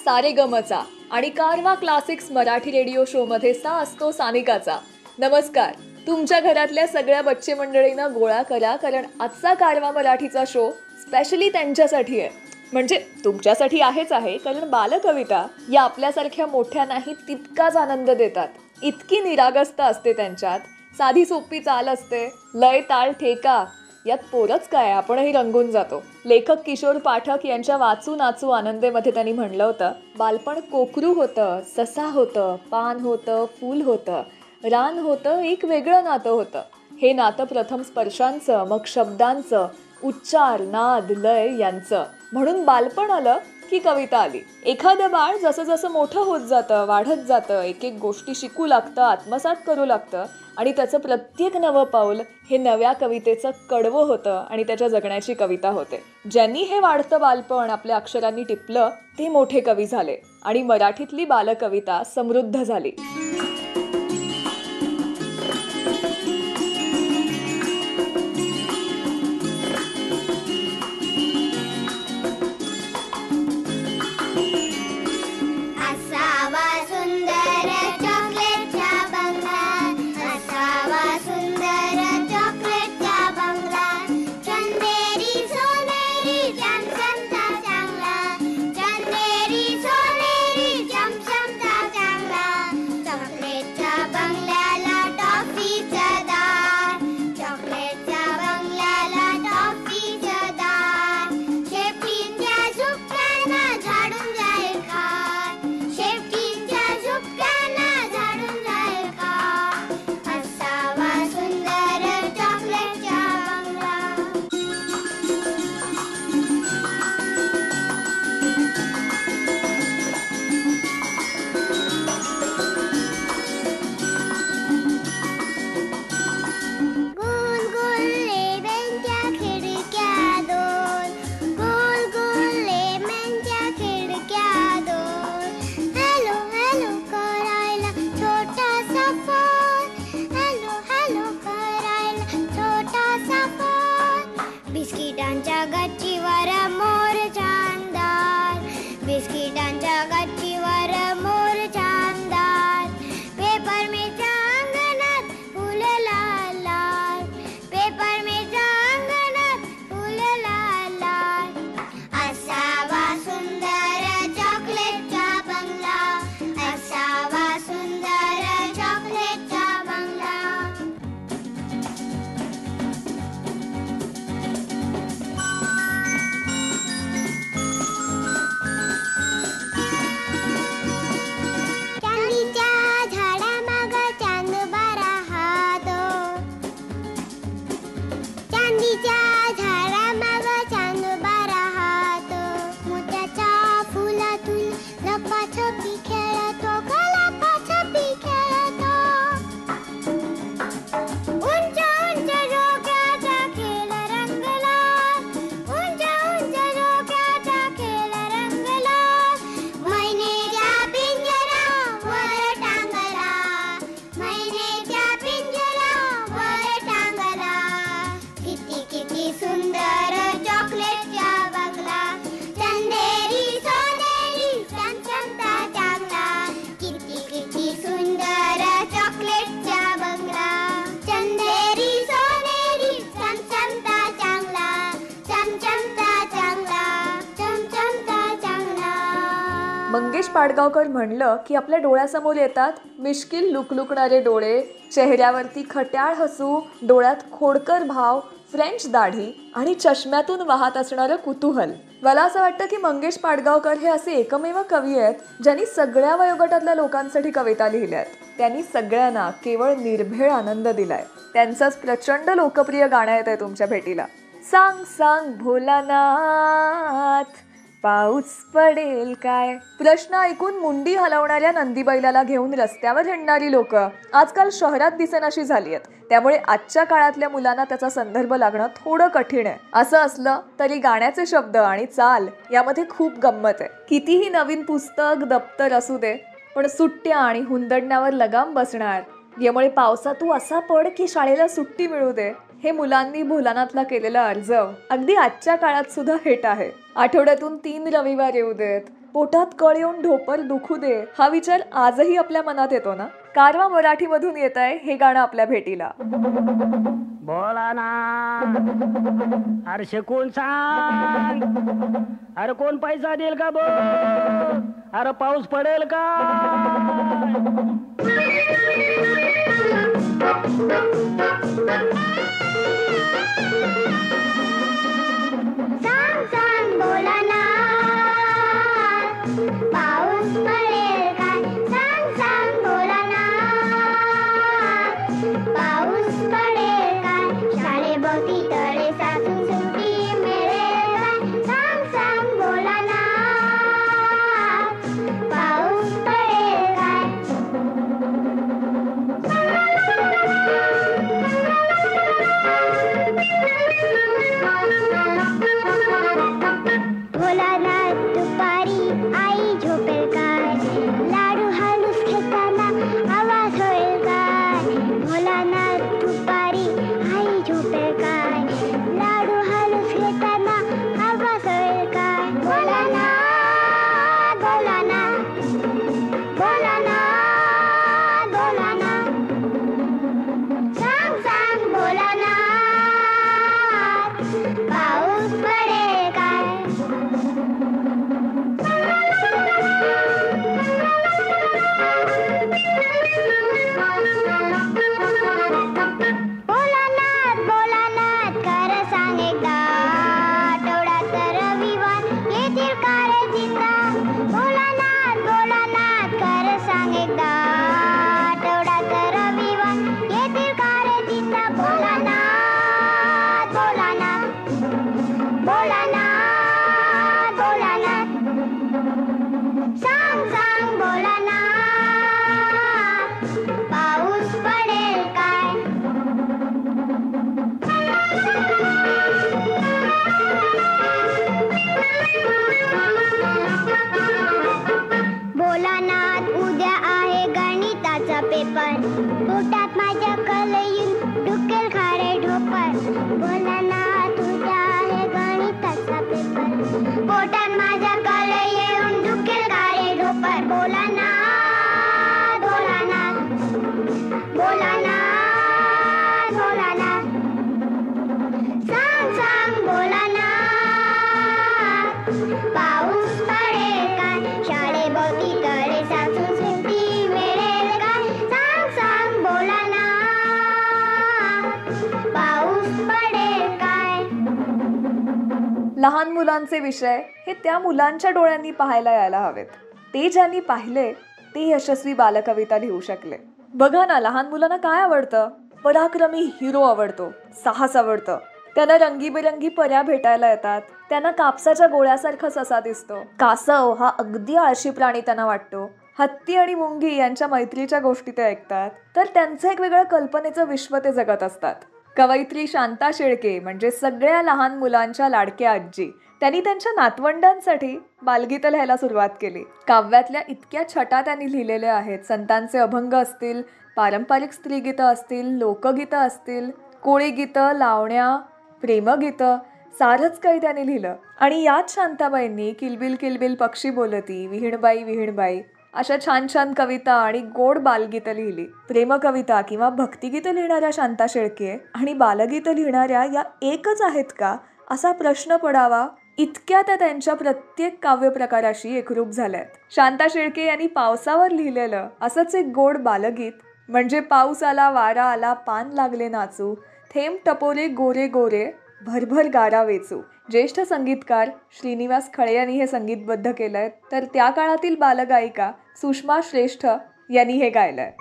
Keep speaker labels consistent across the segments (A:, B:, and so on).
A: सारेगमचा आणि कारवा classics Marathi radio show मध्ये सा असतो सानिकाचा. नमस्कार. तुमच्या घरातल्या सगळ्या बच्चे मंडळींना गोळा करा, कारण आजचा कारवा मराठीचा शो स्पेशली त्यांच्यासाठी आहे. म्हणजे तुमच्यासाठी आहेच आहे, कारण बालकविता या आपल्यासारख्या मोठ्या नाही तितकाच आनंद देतात. इतकी निरागसता असते त्यांच्यात, साधी सोपी चाल असते, लय ताल ठेका यात पोरच काय आपणही रंगून जातो. लेखक किशोर पाठक यांच्या वाचू नाचू आनंदेमध्ये त्यांनी म्हणलं होतं, बालपण कोकरू होतं, ससा होतं, पान होतं, फूल होतं, रान होतं, एक वेगळं नातं होतं. हे नातं प्रथम स्पर्शांचं, मग शब्दांचं, उच्चार, नाद, लय यांचं. म्हणून बालपण आलं की कविता आली. एखादं बाळ जसं जसं मोठं होत जातं, वाढत जातं, एक एक गोष्टी शिकू लागतं, आत्मसात करू लागतं आणि त्याचं प्रत्येक नवं पाऊल हे नव्या कवितेचं कडवं होतं आणि त्याच्या जगण्याची कविता होते. ज्यांनी हे वाढतं बालपण आपल्या अक्षरांनी टिपलं ते मोठे कवी झाले आणि मराठीतली बालकविता समृद्ध झाली. मंगेश पाडगावकर म्हणलं की आपल्या डोळ्यासमोर येतात मिश्किल लुकलुकणारे डोळे, चेहऱ्यावरती खट्याळ हसू, डोळ्यात खोडकर भाव, फ्रेंच दाढी आणि चष्म्यातून वाहत असणारं कुतूहल. मला असं वाटतं की मंगेश पाडगावकर हे असे एकमेव कवी आहेत ज्यांनी सगळ्या वयोगटातल्या लोकांसाठी कविता लिहिल्या आहेत. त्यांनी सगळ्यांना केवळ निर्भेळ आनंद दिलाय. त्यांचंच प्रचंड लोकप्रिय गाणं येत आहे तुमच्या भेटीला. सांग सांग भोलानाथ, पाऊस पडेल काय. प्रश्न ऐकून मुंडी हलवणाऱ्या नंदीबैलाला घेऊन रस्त्यावर हिंडणारी लोक आजकाल शहरात दिसेनाशी झाली आहेत. त्यामुळे आजच्या काळातल्या मुलांना त्याचा संदर्भ लागणं थोडं कठीण आहे. असं असलं तरी गाण्याचे शब्द आणि चाल यामध्ये खूप गंमत आहे. कितीही नवीन पुस्तक दप्तर असू दे, पण सुट्ट्या आणि हुंदडण्यावर लगाम बसणार, यामुळे पावसात तू असा पड की शाळेला सुट्टी मिळू दे, हे मुलांनी भोलानाथला केलेला अर्ज अगदी आजच्या काळात सुद्धा हेट आहे. आठवड्यातून 3 रविवार येऊ देत, पोटात कळ येऊन ढोपर दुखू दे हा विचार आजही आपल्या मनात येतो ना. कारवा मराठीमधून येत आहे हे गाणं आपल्या भेटीला.
B: बोला ना, अरे शिकून सांग, अरे कोण पैसा देईल का बोल, अरे पाऊस पडेल का.
C: सांग सांग बोला ना, पाऊस पडेल काय. सांग सांग बोला ना, पाऊस पडेल काय. शाळेभोवती तळे साचून सुट्टी मिळेल काय. सांग सांग बोला ना, पाऊस पडेल काय. भोलानाथ दुपारी आई झोपेल काय. लाडू हालूस घेताना आवाज होईल काय. भोलानाथ दुपारी आई झोपेल काय. लाडू हालूस घेताना आवाज होईल काय. भोलानाथ भोलानाथ भोलानाथ भोलानाथ. सांग सांग भोलानाथ, पाऊस पडेल काय. भोलानाथ भोलानाथ खरं सांग एकदा, आठवड्यात रविवार येतील का रे जिंदा. भोलानाथ भोलानाथ खरं सांग एकदा, आठवड्यात रविवार येतील का रे जिंदा. भोलानाथ भोलानाथ भोलानाथ भोलानाथ. सांग सांग भोलानाथ, पाऊस पडेल काय. भोलानाथ उद्या आहे गणिताचा पेपर. पोटात माझ्या कलयून डुकेल खारे ढोपर. भोलानाथ उद्या आहे गणिताचा पेपर. पोटात माझ्या कल येऊन डुकेल खारे ढोपर. भोलानाथ भोलानाथ भोलानाथ भोलानाथ. सांग सांग भोलानाथ, पाऊस पडेल काय. शाळेभोवती तळे साचून सुट्टी मिळेल काय. सांग सांग भोलानाथ, पाऊस पडेल काय.
A: लहान मुलांचे विषय हे त्या मुलांच्या डोळ्यांनी पाहायला यायला हवेत. ते ज्यांनी पाहिले ते यशस्वी बालकविता लिहू शकले. बघा ना, लहान मुलांना काय आवडतं? पराक्रमी हिरो आवडतो, साहस आवडतं. त्यांना रंगीबेरंगी पऱ्या भेटायला येतात. त्यांना कापसाच्या गोळ्यासारखा ससा दिसतो. कासव हा अगदी आळशी प्राणी त्यांना वाटतो. हत्ती आणि मुंगी यांच्या मैत्रीच्या गोष्टी ते ऐकतात. तर त्यांचं एक वेगळं कल्पनेचं विश्व ते जगत असतात. कवयित्री शांता शेळके म्हणजे सगळ्या लहान मुलांच्या लाडक्या आजी. त्यांनी त्यांच्या नातवंडांसाठी बालगीतं लिहायला सुरुवात केली. काव्यातल्या इतक्या छटा त्यांनी लिहिलेल्या आहेत. संतांचे अभंग असतील, पारंपरिक स्त्रीगीतं असतील, लोकगीतं असतील, कोळी गीतं, लावण्या, प्रेमगीतं, सारंच काही त्यांनी लिहिलं. आणि याच शांताबाईंनी किलबिल किलबिल पक्षी बोलती, विहीणबाई विहीणबाई अशा छान छान कविता आणि गोड बालगीतं लिहिली. प्रेमकविता किंवा भक्तिगीतं लिहिणाऱ्या शांता शेळके आणि बालगीतं लिहिणाऱ्या या एकच आहेत का असा प्रश्न पडावा इतक्या त्या त्यांच्या प्रत्येक काव्यप्रकाराशी एकरूप झाल्यात. शांता शेळके यांनी पावसावर लिहिलेलं असंच एक गोड बालगीत म्हणजे पाऊस आला वारा आला पान लागले नाचू, थेंब टपोरे गोरे गोरे भरभर गारा वेचू. ज्येष्ठ संगीतकार श्रीनिवास खळे यांनी हे संगीतबद्ध केलंय, तर त्या काळातील बालगायिका सुषमा श्रेष्ठ यांनी हे गायलंय.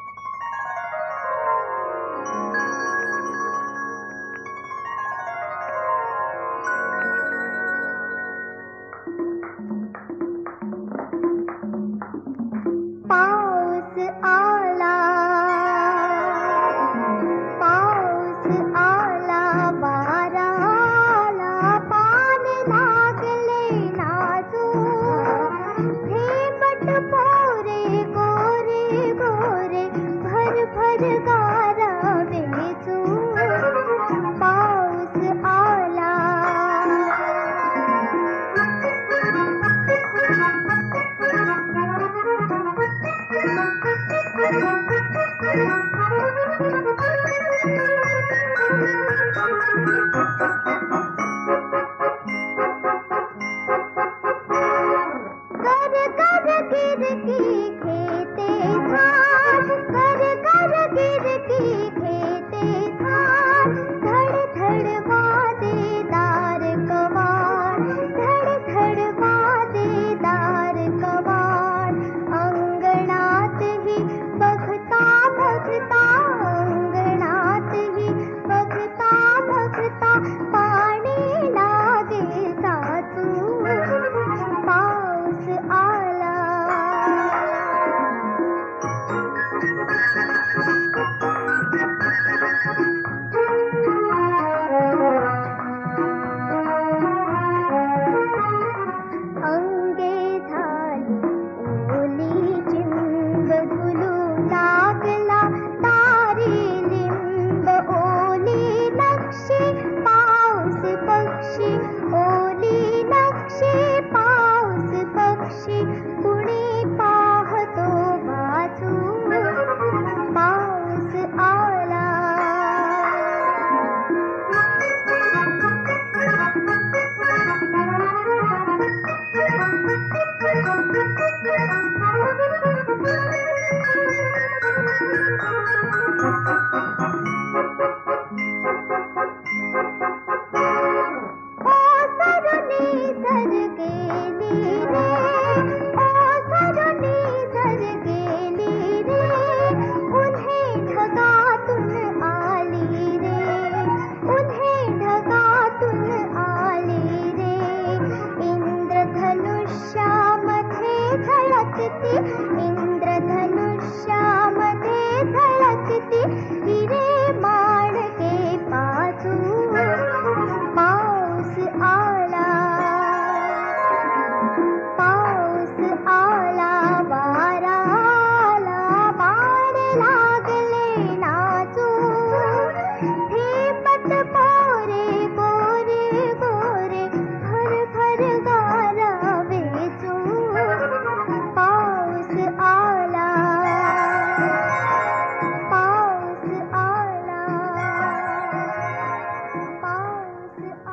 C: पाऊस आला, पाऊस आला, वारा आला, पान लागले नाचू, थेंब टपोरे गोरे गोरे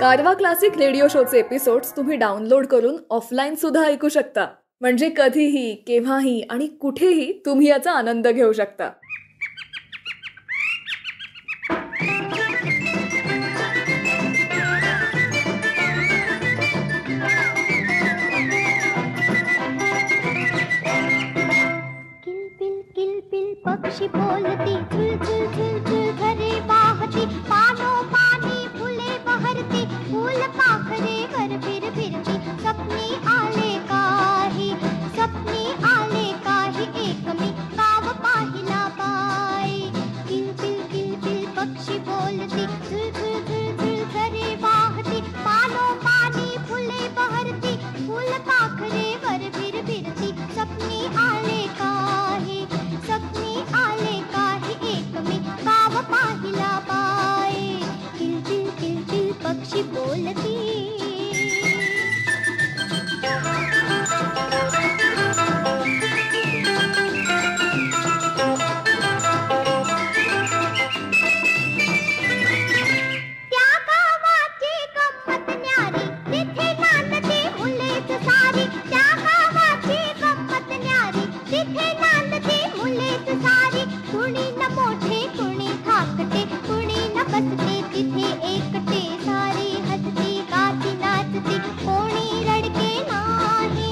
A: कारवा क्लासिक रेडिओ शोचे एपिसोड्स तुम्ही डाउनलोड करून ऑफलाईन सुद्धा ऐकू शकता. म्हणजे कधीही, केव्हाही आणि कुठेही तुम्ही याचा आनंद घेऊ शकता.
C: किलबिल पक्षी बोलती, झुल झुल झुल झुल घरे वाहती, पानो पानी फुले बहरती, फूल पाखरे वर फिर फिरती, सपनी आले काही एक मी गाव पाहिला बाई. किलबिल पक्षी बोलती, झुल झुल झुल झुल घरे वाहती, पानो पानी फुले बहरती, फूल पाखरे वर फिर फिरती, सपनी आले काही एक मी गाव पाहिला बाई. किलबिल पक्षी बोलती. त्या गावाची गंमत न्यारी, तिथे नांदती मुलेच सारी. त्या गावाची गंमत न्यारी, तिथे नांदती मुलेच सारी. कुणी न मोठे कुणी धाकटे, कुणी न बसते तिथे एकटे, सारी हसती गाती नाचती, कोणी रडके नाही.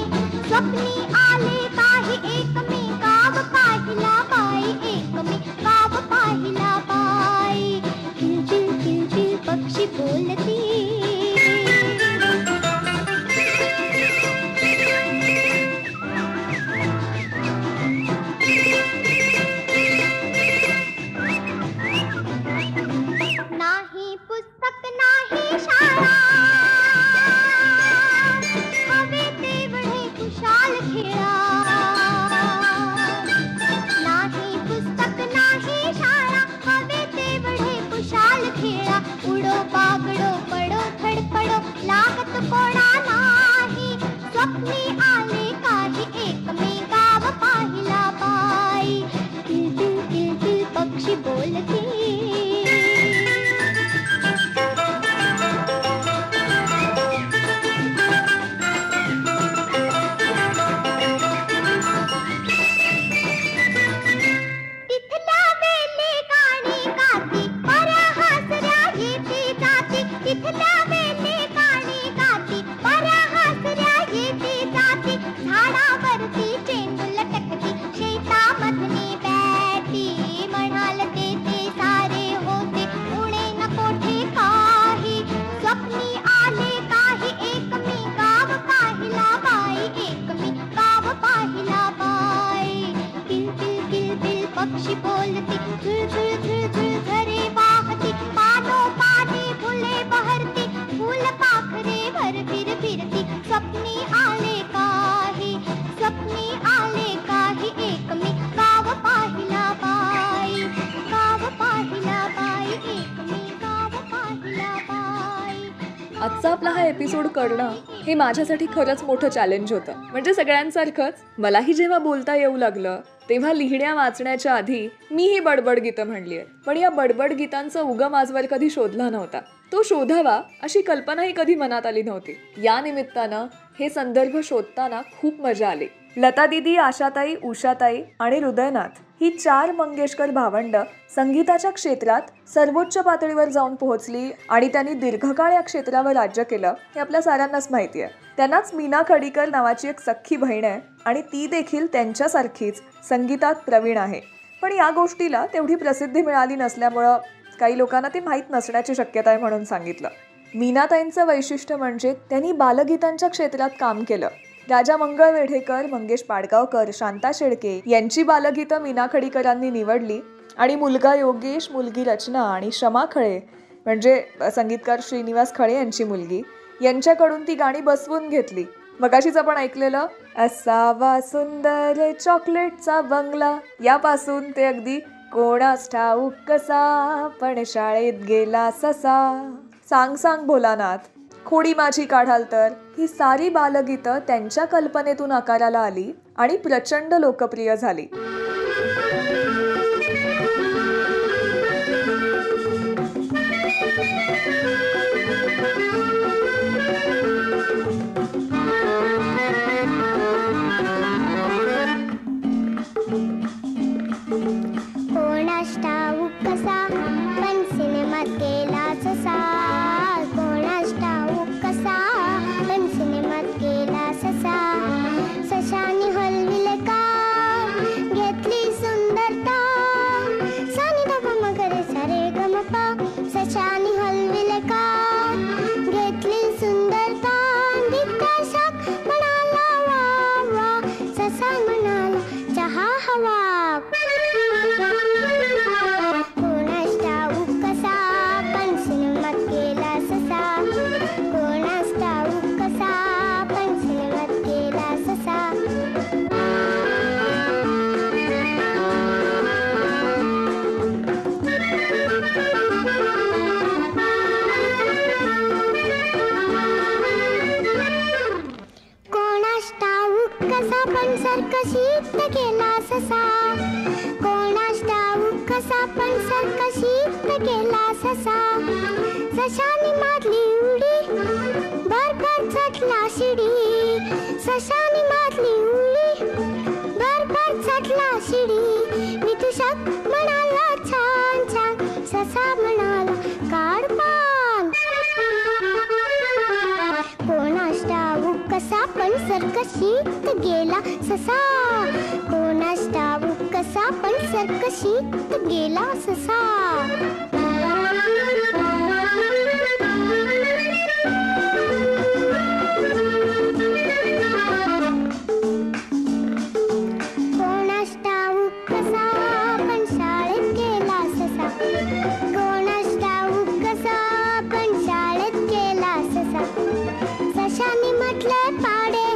C: स्वप्नी आले काही एक मी गाव पाहिला बाई, एक मी गाव पाहिला बाई. किलबिल पक्षी बोलती. नाही पुस्तक नाही शाळा, हवे तेवढे खुशाल खेळा. नाही पुस्तक नाही शाळा, पक्षी बोलती, झुळ झुळ झुळ झुळ झरे वाहती, पाठोपाठी फुले बहरती, फुल पाखरे भर फिर फिरती. स्वप्नी आले काही, स्वप्नी आले काही, एक मी गाव पाहिला बाई, गाव पाहिला बाई, एक मी गाव पाहिला बाई.
A: आजचा आपला हा एपिसोड करणं हे माझ्यासाठी खरंच मोठं चॅलेंज होतं. म्हणजे सगळ्यांसारखंच मलाही जेव्हा बोलता येऊ लागलं तेव्हा लिहिण्या वाचण्याच्या आधी मी ही बडबड गीतं म्हणली आहेत. पण या बडबड गीतांचा उगम आजवर कधी शोधला नव्हता. तो शोधावा अशी कल्पनाही कधी मनात आली नव्हती. या निमित्तानं हे संदर्भ शोधताना खूप मजा आली. लता दिदी, आशाताई, उषाताई आणि हृदयनाथ ही 4 मंगेशकर भावंड संगीताच्या क्षेत्रात सर्वोच्च पातळीवर जाऊन पोहोचली आणि त्यांनी दीर्घकाळ या क्षेत्रावर राज्य केलं हे आपल्या साऱ्यांनाच माहिती आहे. त्यांनाच मीना खडीकर नावाची एक सख्खी बहीण आहे आणि ती देखील त्यांच्यासारखीच संगीतात प्रवीण आहे. पण या गोष्टीला तेवढी प्रसिद्धी मिळाली नसल्यामुळं काही लोकांना ते माहीत नसण्याची शक्यता आहे म्हणून सांगितलं. मीनाताईंचं वैशिष्ट्य म्हणजे त्यांनी बालगीतांच्या क्षेत्रात काम केलं. राजा मंगळवेढेकर, मंगेश पाडगावकर, शांता शेळके यांची बालगीतं मीना खडीकरांनी निवडली आणि मुलगा योगेश, मुलगी रचना आणि शमा खळे म्हणजे संगीतकार श्रीनिवास खळे यांची मुलगी यांच्याकडून ती गाणी बसवून घेतली. मगाशीच आपण ऐकलेलं असावा सुंदर चॉकलेटचा बंगला यापासून ते अगदी कोणास ठाऊक कसा पण शाळेत गेला ससा, सांग सांग भोलानाथ, खोडी माझी काढाल तर, ही सारी बालगीतं त्यांच्या कल्पनेतून आकाराला आली आणि प्रचंड लोकप्रिय झाली.
C: कोणास ठाऊक कसा पण सिनेमात गेला ससा, कोणास ठाऊक कसा पण सिनेमात गेला ससा. सशाने हलविले का घेतली सुंदरता, सानी धपा मगरे सारे गमपा. सशाने हलविले का घेतली सुंदरता, दिग्दर्शक म्हणाला वा वा, ससा म्हणाला चहा हवा. कोणास ठाऊक कसा पण सिनेमात गेला ससा, कोणास ठाऊक कसा पण सिनेमात गेला ससा. कोणास ठाऊक कसा पण सर्कशीत गेला ससा, कोणास ठाऊक कसा पण सर्कशीत गेला ससा. सशाने मारली उडी बरफात चढला शिडी, सशाने मारली उडी बरफात चढला शिडी. विदूषक म्हणाला छान छान, ससा म्हणाला काढ पान. कोणास ठाऊक कसा पण सर्कशीत गेला ससा, कोणास ठाऊक कसा पण सर्कशीत गेला ससा. कोणास ठाऊक कसा पण शाळेत गेला ससा, कोणास ठाऊक कसा पण शाळेत गेला ससा. सशाने म्हटले पाडे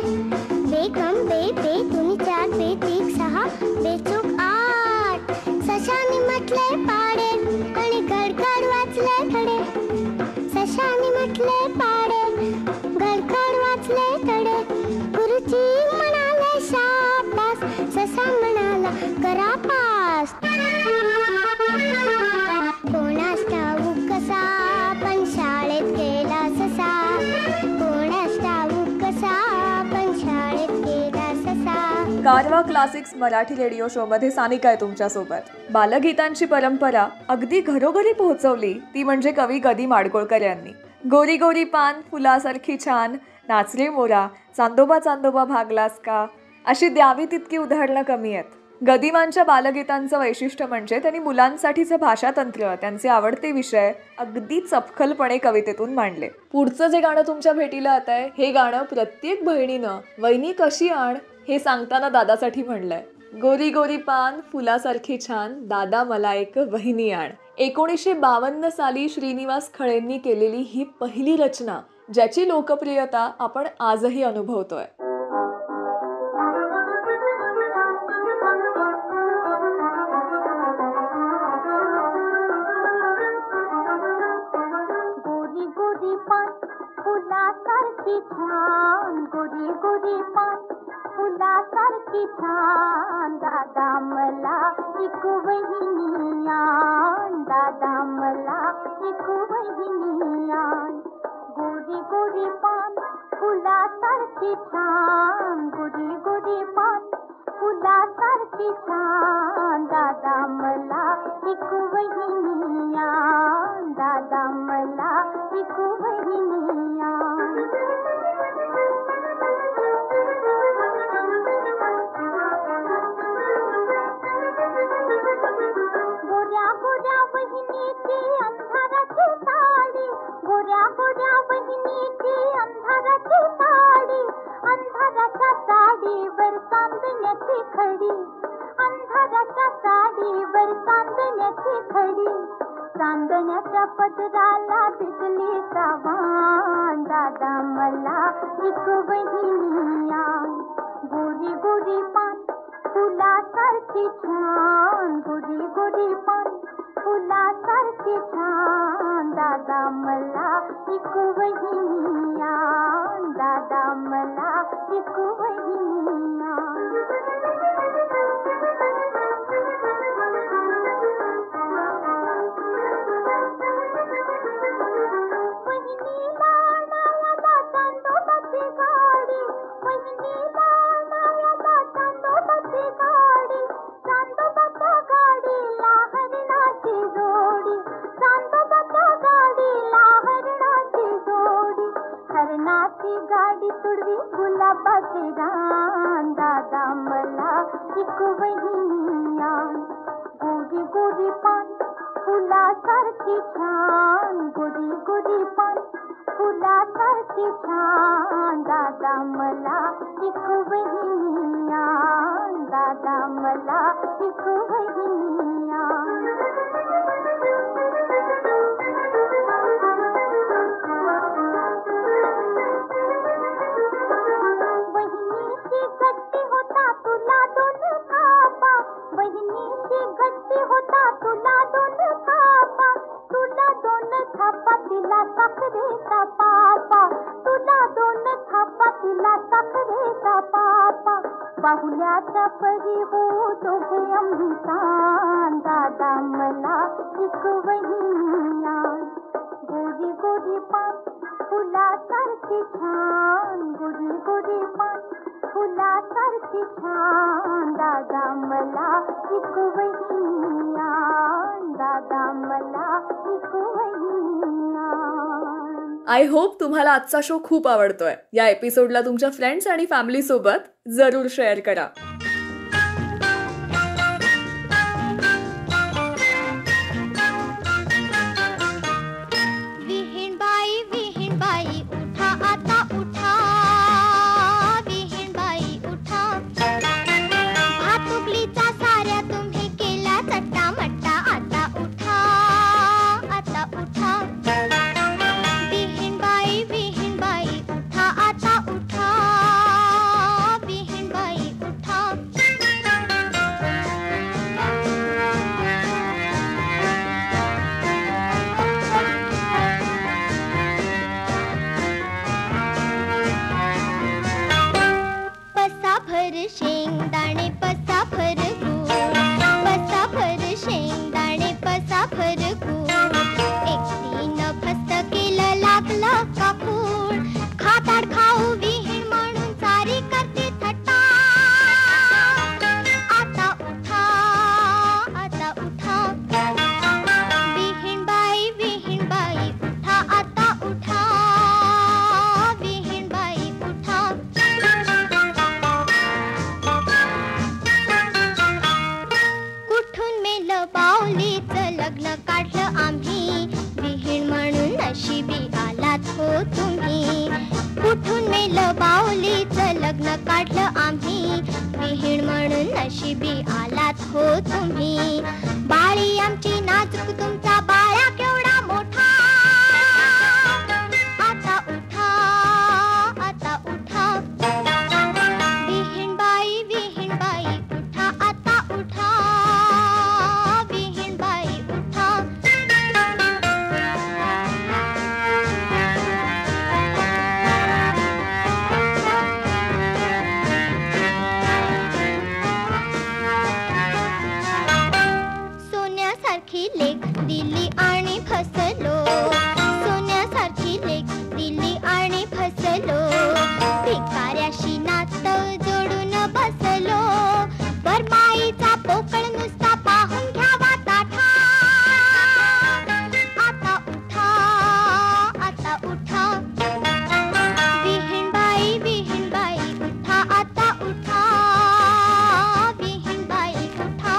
C: बेगम बे बे तुम्ही 4 बे 3 6 बेचूक 8. सशाने म्हटले पाडे आणि गडगड वाचले कडे, सशाने म्हटले पाडे गडगड वाचले कडे. गुरुजी म्हणाले शाबास, ससा म्हणाला करा पास. कोणास ठाऊक कसा पण शाळेत गेला ससा, कोणास ठाऊक कसा पण शाळेत गेला ससा.
A: कारवा क्लासिक्स मराठी रेडिओ शो मध्ये सानिका आहे तुमच्यासोबत. बालगीतांची परंपरा अगदी घरोघरी पोहोचवली ती म्हणजे कवी गदी माडगुळकर यांनी. गोरी गोरी पान फुलासारखी छान, नाचरे मोरा, चांदोबा चांदोबा भागलास का, अशी द्यावी तितकी उदाहरणं कमी आहेत. गदिमांच्या बालगीतांचं वैशिष्ट्य म्हणजे त्यांनी मुलांसाठीचं भाषातंत्र, त्यांचे आवडते विषय अगदी चपखलपणे कवितेतून मांडले. पुढचं जे गाणं तुमच्या भेटीला आता आहे हे गाणं प्रत्येक बहिणीनं वहिनी कशी आण हे सांगताना दादासाठी म्हणलंय. गोरी गोरी पान फुलासारखी छान दादा मला एक वहिनी आण. 1952 साली श्रीनिवास खळेंनी केलेली ही पहिली रचना ज्याची लोकप्रियता आपण आजही अनुभवतोय.
C: गोरी गोरी पान फुलासारखी छान गोरी गोरी पान फुलासारखी छान दादा मला एक वहिनी आण दादा मला एक वहिनी आण. गोरी गोरी पान फुलासारखी छान गोरी गोरी पान फुलासारखी छान दादा मला एक वहिनी आण दादा मला एक वहिनी आण. गोऱ्या गोऱ्या बहिणीची अंधाराची साडी गोऱ्या गोऱ्या बहिणीची अंधाराची साडी अंधाराच्या साडीवर चांदण्याची खडी अंधाराच्या साडीवर चांदण्याची खडी चांदण्याच्या पदराला बिजलीचा वाण दादा मला एक वहिनी आण. गोरी गोरी पान फुलासारखी छान गोरी गोरी पान फुलासारखी छान दादा मला एक वहिनी आण दादा मला एक वहिनी आण. वहिनीला आणायला चांदोबाची गाडी वहिनीला आणायला चांदोबाची गाडी चांदोबाच्या गाडीला हरणाची जोडी चांदोबाच्या गाडीला हरणाची जोडी हरणाची गाडी तुडवी गुलाबाचे रान दादा मला एक वहिनी आण. गोरी गोरी पान फुलासारखी छान गोरी गोरी पान फुलासारखी छान दादा मला एक वहिनी आण दादा मला एक वहिनी आण. बहिणीची गट्टी होता तुला दोन थापा बहिणीची गट्टी होता तुला दोन थापा तुला दोन थापा तिला साखरेचा पापा तुला दोन थापा तिला साखरेचा पापा बाहुल्याच्या परी हो दोघे अमृतान दादा मला एक वहिनी आण. गोरी गोरी पान फुलासारखी छान गोरी गोरी पान फुलासारखी छान दादा मला एक वहिनी आण दादा मला एक वहिनी आण.
A: आय होप तुम्हाला आजचा शो खूप आवडतोय. या एपिसोडला तुमच्या फ्रेंड्स आणि फॅमिली सोबत जरूर शेअर करा.
C: विहीण बाई उठा आता उठा विहीण बाई उठा भातुकलीचा साऱ्या तुम्ही केला चट्टा मट्टा आता उठा विहीण बाई उठा आता उठा विहीण बाई उठा. पसाभर शेंगदाणे पसाभर गूळ पसाभर शेंगदाणे पसाभर गूळ एकटीनं फस्त केलं लागलं का फूळ खाताड खाऊ विहीण म्हणून सारी करते थट्टा आता उठा विहीण बाई उठा आता उठा विहीण बाई उठा. कुठून मेलं बाहुलीचं लग्न काढलं आम्ही विहीण म्हणून नशिबी आलात हो तुम्ही. कुठून मेलं बाहुलीचं लग्न काढलं आम्ही विहीण म्हणून नशिबी आलात हो तुम्ही. बाळी आमची नाजूक तुमचा बाळा केवढा मोठा. आता उठा, आता उठा. विहीण बाई उठा, आता उठा. विहीण बाई उठा. सोन्यासारखी लेक दिली आणि फसलो. सोन्यासारखी लेक दिली आणि फसलो. भिकाऱ्याशी नातं जोडून बसलो. बरमाईचा पोकळ नुसता पाहून घ्यावा ताठा. आता उठा, आता उठा. विहीण बाई उठा, आता उठा. विहीण बाई उठा.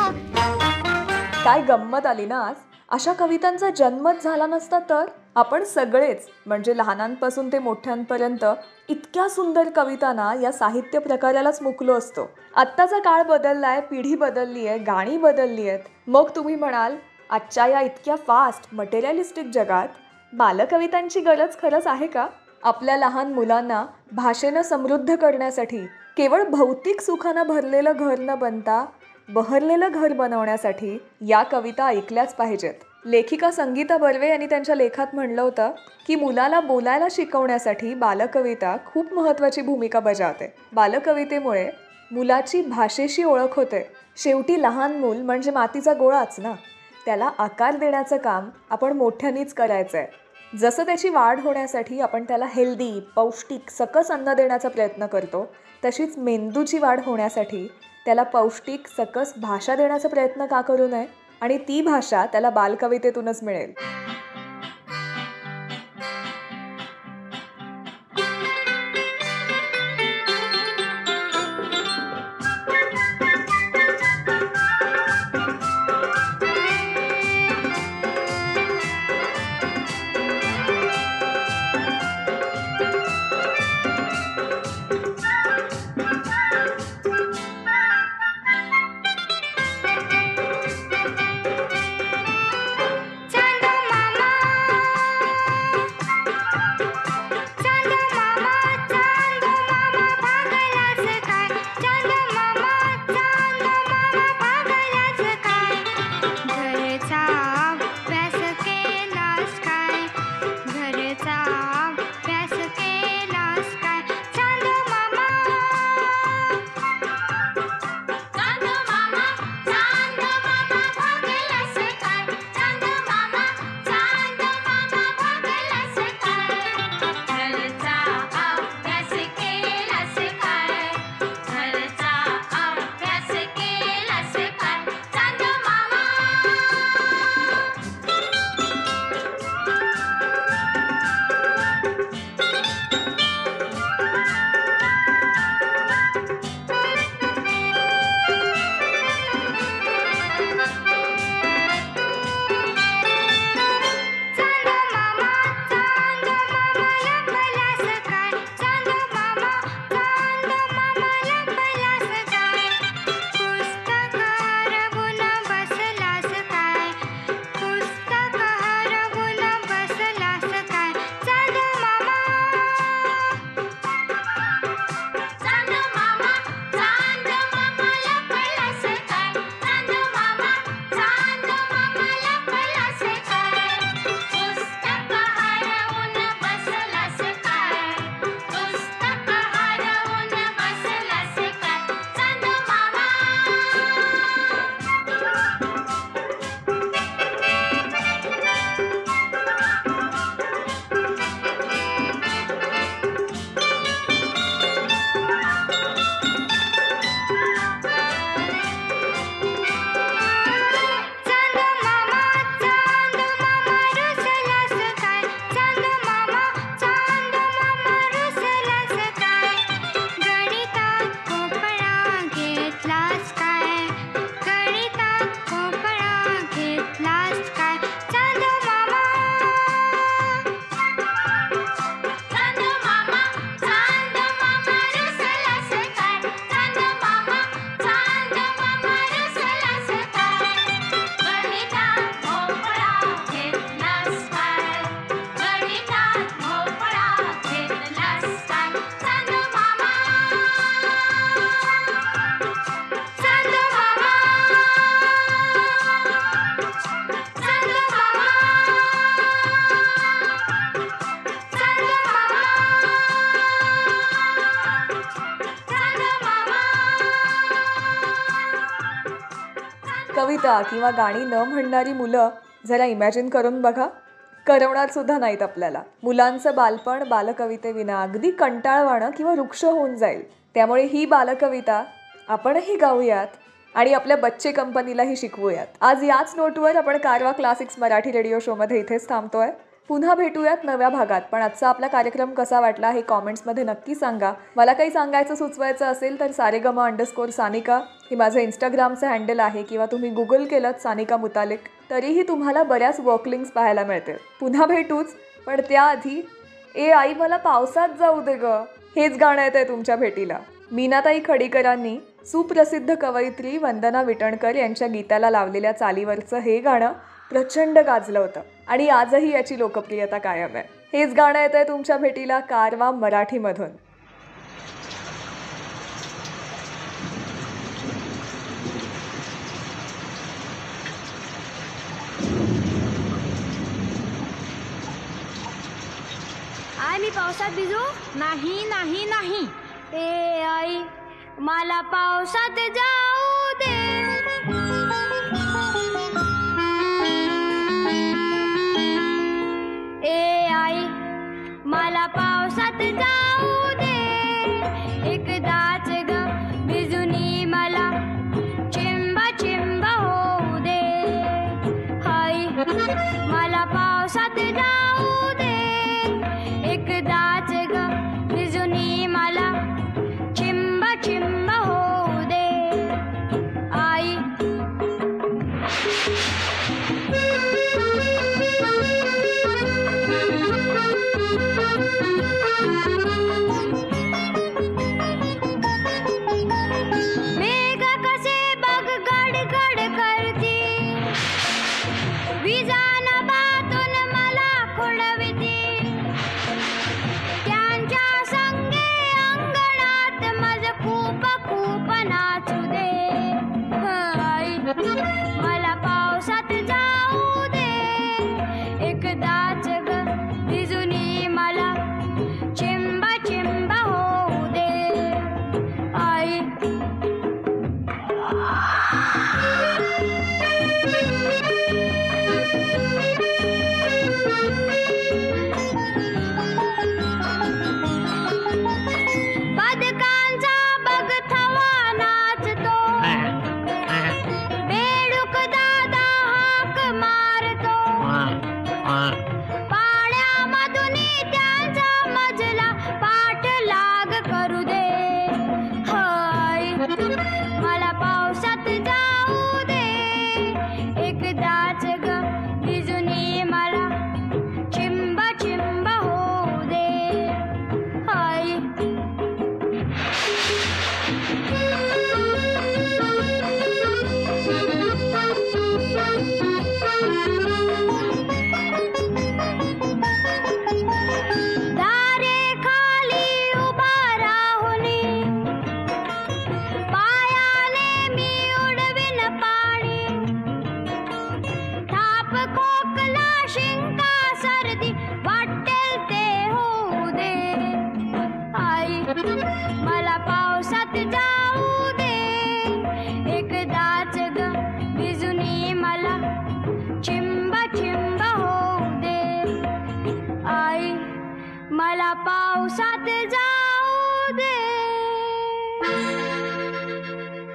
A: काय गंमत आली ना आज. अशा कवितांचा जन्मच झाला नसता तर आपण सगळेच म्हणजे लहानांपासून ते मोठ्यांपर्यंत इतक्या सुंदर कवितांना या साहित्य प्रकारालाच मुकलो असतो. आत्ताचा काळ बदललाय, पिढी बदलली आहे, गाणी बदलली आहेत. मग तुम्ही म्हणाल आजच्या या इतक्या फास्ट मटेरियलिस्टिक जगात बालकवितांची गरज खरंच आहे का? आपल्या लहान मुलांना भाषेनं समृद्ध करण्यासाठी, केवळ भौतिक सुखानं भरलेलं घर न बनता बहरलेलं घर बनवण्यासाठी या कविता ऐकल्याच पाहिजेत. लेखिका संगीता बर्वे यांनी त्यांच्या लेखात म्हणलं होतं की मुलाला बोलायला शिकवण्यासाठी बालकविता खूप महत्त्वाची भूमिका बजावते. बालकवितेमुळे मुलाची भाषेशी ओळख होते. शेवटी लहान मूल म्हणजे मातीचा गोळाच ना. त्याला आकार देण्याचं काम आपण मोठ्यांनीच करायचं आहे. जसं त्याची वाढ होण्यासाठी आपण त्याला हेल्दी, पौष्टिक, सकस अन्न देण्याचा प्रयत्न करतो, तशीच मेंदूची वाढ होण्यासाठी त्याला पौष्टिक, सकस भाषा देण्याचा प्रयत्न का करू नये? आणि ती भाषा त्याला बालकवितेतूनच मिळेल.
C: चांदो
A: कविता किंवा गाणी न म्हणणारी मुलं जरा इमॅजिन करून बघा, करवणार सुद्धा नाहीत आपल्याला. मुलांचं बालपण बालकवितेविना अगदी कंटाळवाणं किंवा वृक्ष होऊन जाईल. त्यामुळे ही बालकविता आपणही गाऊयात आणि आपल्या बच्चे कंपनीलाही शिकवूयात. आज याच नोटवर आपण कारवा क्लासिक्स मराठी रेडिओ शोमध्ये इथेच थांबतोय. पुन्हा भेटूयात नव्या भागात. पण आजचा आपला कार्यक्रम कसा वाटला हे कॉमेंट्समध्ये नक्की सांगा. मला काही सांगायचं सुचवायचं असेल तर saregama_sanika हे माझं इंस्टाग्रामचं हँडल आहे, किंवा तुम्ही गुगल केलं सानिका मुतालिक तरीही तुम्हाला बऱ्याच वर्कलिंक्स पाहायला मिळतील. पुन्हा भेटूच, पण त्याआधी ए आई मला पावसात जाऊ दे ग हेच गाणं येत आहे तुमच्या भेटीला. मीनाताई खडीकरांनी सुप्रसिद्ध कवयित्री वंदना विटणकर यांच्या गीताला लावलेल्या चालीवरचं हे गाणं प्रचंड गाजलं होतं आणि आजही याची लोकप्रियता कायम आहे. हेच गाणं येत आहे तुमच्या भेटीला कारवा मराठीमधून.
C: आई मी पावसात भिजू? नाही नाही नाही. ए आई मला पावसात जाऊ दे. ए आई मला पावसात जाऊ दे. एकदाच ग भिजूनी मला चिंब चिंब होऊ दे. आई मला पावसात जाऊ दे. एकदाच ग भिजूनी मला चिंब चिंब होऊ दे. आई मेघ कसे बघ गडगड करती. विजान बातून मला खुडविती. त्यांच्या संगे अंगणात मज खूप खूप नाचू दे. आई मला पावसात जाऊ दे. एकदाच ग भिजूनी मला चिंब चिंब होऊ दे. आई बदकांचा बघ थवा नाचतो. बेडूक दादा हाक मारतो. पाण्यामधून त्यांचा मजला पाठलाग करू दे. हाय मला पावसात जाऊ दे. एकदाच ग भिजूनी मला चिंब चिंब होऊ दे. हाय दारे खाली उभा राहुनी. पायाने मी उडविन पाणी. ताप खोकला शिंका सर्दी वाटेल ते होऊ दे. आई मला पावसात जाऊ दे. एकदाच ग भिजूनी मला चिंब चिंब होऊ दे. आई मला पावसात जाऊ दे.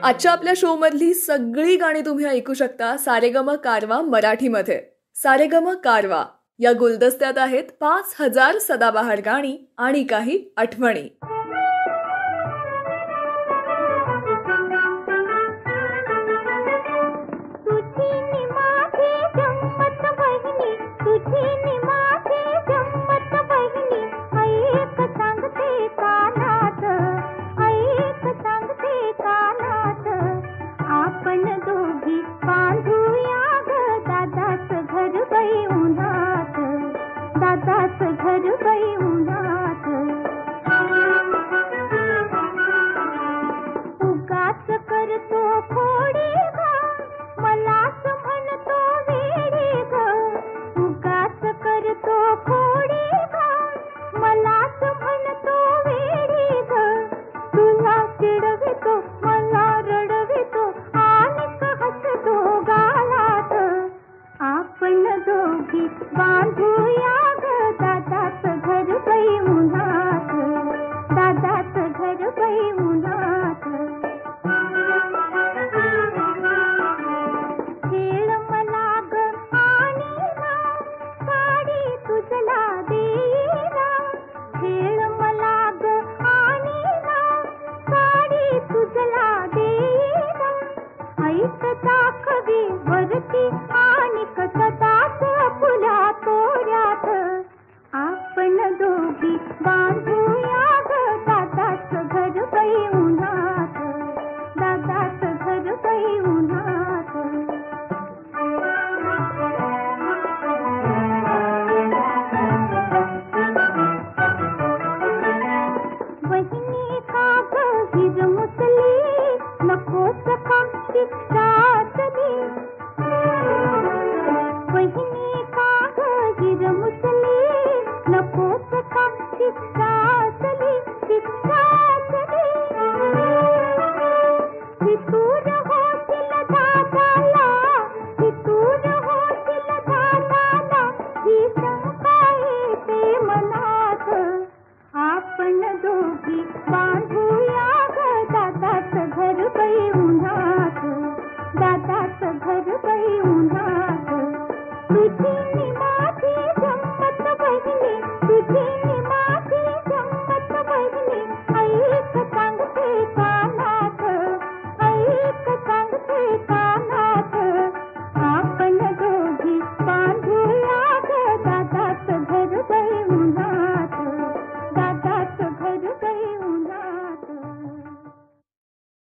A: आजच्या आपल्या शो मधली सगळी गाणी तुम्ही ऐकू शकता सारेगम कारवा मराठीमध्ये. सारेगम कारवा या गुलदस्त्यात आहेत 5000 सदाबहार गाणी आणि काही आठवणी.
C: तुझी नि माझी गंमत बहिणी. तुझी नि माझी गंमत बहिणी. ऐक सांगते कानात. ऐक सांगते कानात. आपण दोघी बांधूया ग दादाच घर बाई उन्हात. दादाच घर बाई उन्हात. घरची आणि सदाच फुला तोऱ्यात आपण दोघी बांधूया ग दादाच घर बाई उन्हात, दादाच घर बाई उन्हात. वहिनी का ग हिरमुसली नकोस का चित्रातली, वहिनी का ग हिरमुसली नकोस का चित्रातली, चित्रातली. फितूर होशील दादाला, फितूर होशील दादाला, ही शंका येते मनात. आपण दोघी बांधूया ग दादाच घर बाई उन्हात, दादाच घर बाई उन्हात. तुझी